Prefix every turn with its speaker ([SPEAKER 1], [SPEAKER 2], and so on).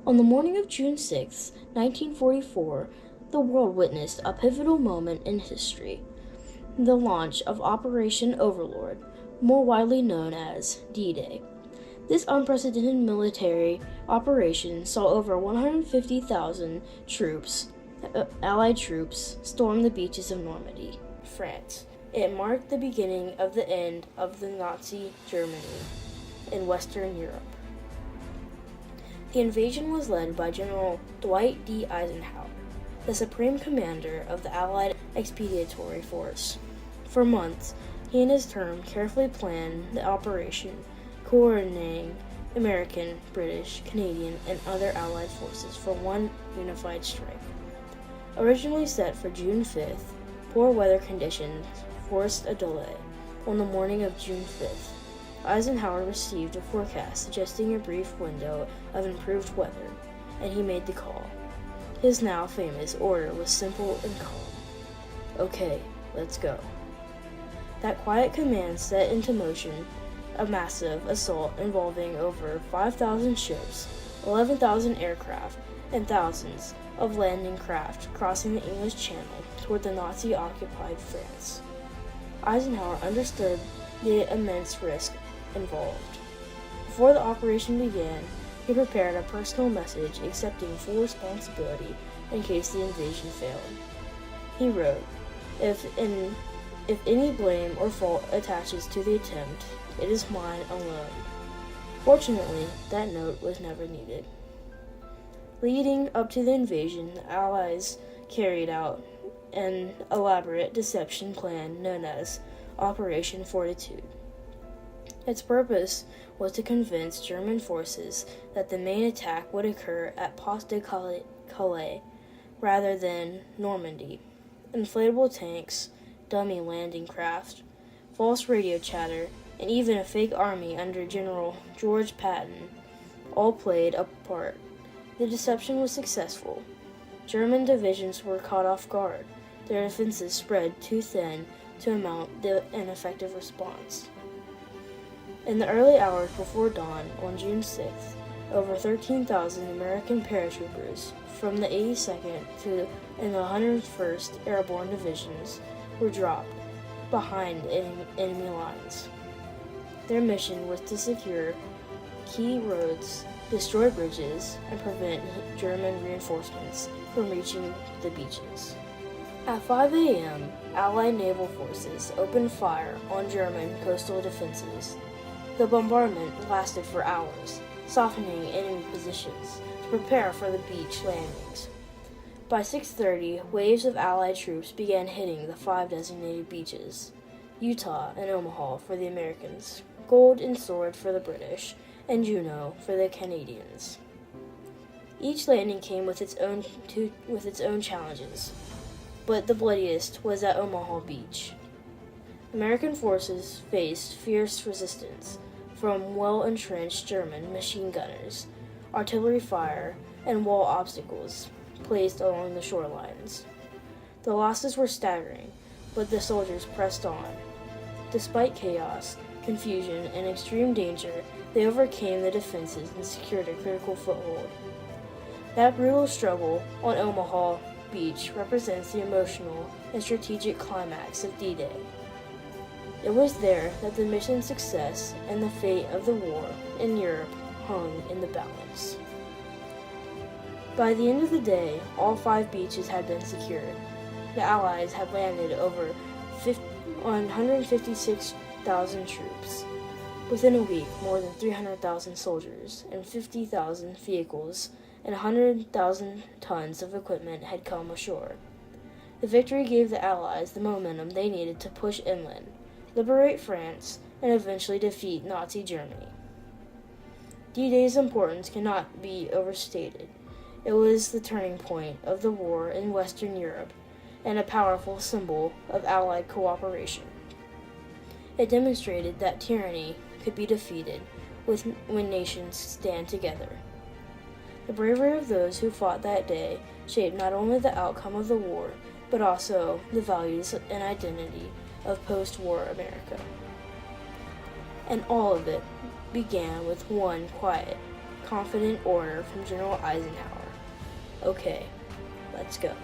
[SPEAKER 1] On the morning of June 6, 1944, the world witnessed a pivotal moment in history: the launch of Operation Overlord, more widely known as D-Day. This unprecedented military operation saw over 150,000 Allied troops, storm the beaches of Normandy, France. It marked the beginning of the end of the Nazi Germany in Western Europe. The invasion was led by General Dwight D. Eisenhower, the supreme commander of the Allied Expeditionary Force. For months, he and his term carefully planned the operation, coordinating American, British, Canadian, and other Allied forces for one unified strike. Originally set for June 5th, poor weather conditions forced a delay. On the morning of June 5th, Eisenhower received a forecast suggesting a brief window of improved weather, and he made the call. His now famous order was simple and calm. "Okay, let's go." That quiet command set into motion a massive assault involving over 5,000 ships, 11,000 aircraft, and thousands of landing craft crossing the English Channel toward the Nazi-occupied France. Eisenhower understood the immense risk involved. Before the operation began, he prepared a personal message accepting full responsibility in case the invasion failed. He wrote, If any blame or fault attaches to the attempt, it is mine alone." Fortunately, that note was never needed. Leading up to the invasion, the Allies carried out an elaborate deception plan known as Operation Fortitude. Its purpose was to convince German forces that the main attack would occur at Pas de Calais rather than Normandy. Inflatable tanks, dummy landing craft, false radio chatter, and even a fake army under General George Patton all played a part. The deception was successful. German divisions were caught off guard. Their defenses spread too thin to mount an effective response. In the early hours before dawn on June 6th, over 13,000 American paratroopers from the 82nd and the 101st Airborne Divisions were dropped behind enemy lines. Their mission was to secure key roads, destroy bridges, and prevent German reinforcements from reaching the beaches. At 5 a.m., Allied naval forces opened fire on German coastal defenses. The bombardment lasted for hours, softening enemy positions to prepare for the beach landings. By 6:30, waves of Allied troops began hitting the 5 designated beaches: Utah and Omaha for the Americans, Gold and Sword for the British, and Juno for the Canadians. Each landing came with its own challenges, but the bloodiest was at Omaha Beach. American forces faced fierce resistance from well-entrenched German machine gunners, artillery fire, and wall obstacles placed along the shorelines. The losses were staggering, but the soldiers pressed on. Despite chaos, confusion, and extreme danger, they overcame the defenses and secured a critical foothold. That brutal struggle on Omaha Beach represents the emotional and strategic climax of D-Day. It was there that the mission's success and the fate of the war in Europe hung in the balance. By the end of the day, all 5 beaches had been secured. The Allies had landed over 156,000 troops. Within a week, more than 300,000 soldiers and 50,000 vehicles and 100,000 tons of equipment had come ashore. The victory gave the Allies the momentum they needed to push inland, liberate France, and eventually defeat Nazi Germany. D-Day's importance cannot be overstated. It was the turning point of the war in Western Europe and a powerful symbol of Allied cooperation. It demonstrated that tyranny could be defeated when nations stand together. The bravery of those who fought that day shaped not only the outcome of the war, but also the values and identity of post-war America. And all of it began with one quiet confident order from General Eisenhower. Okay, let's go.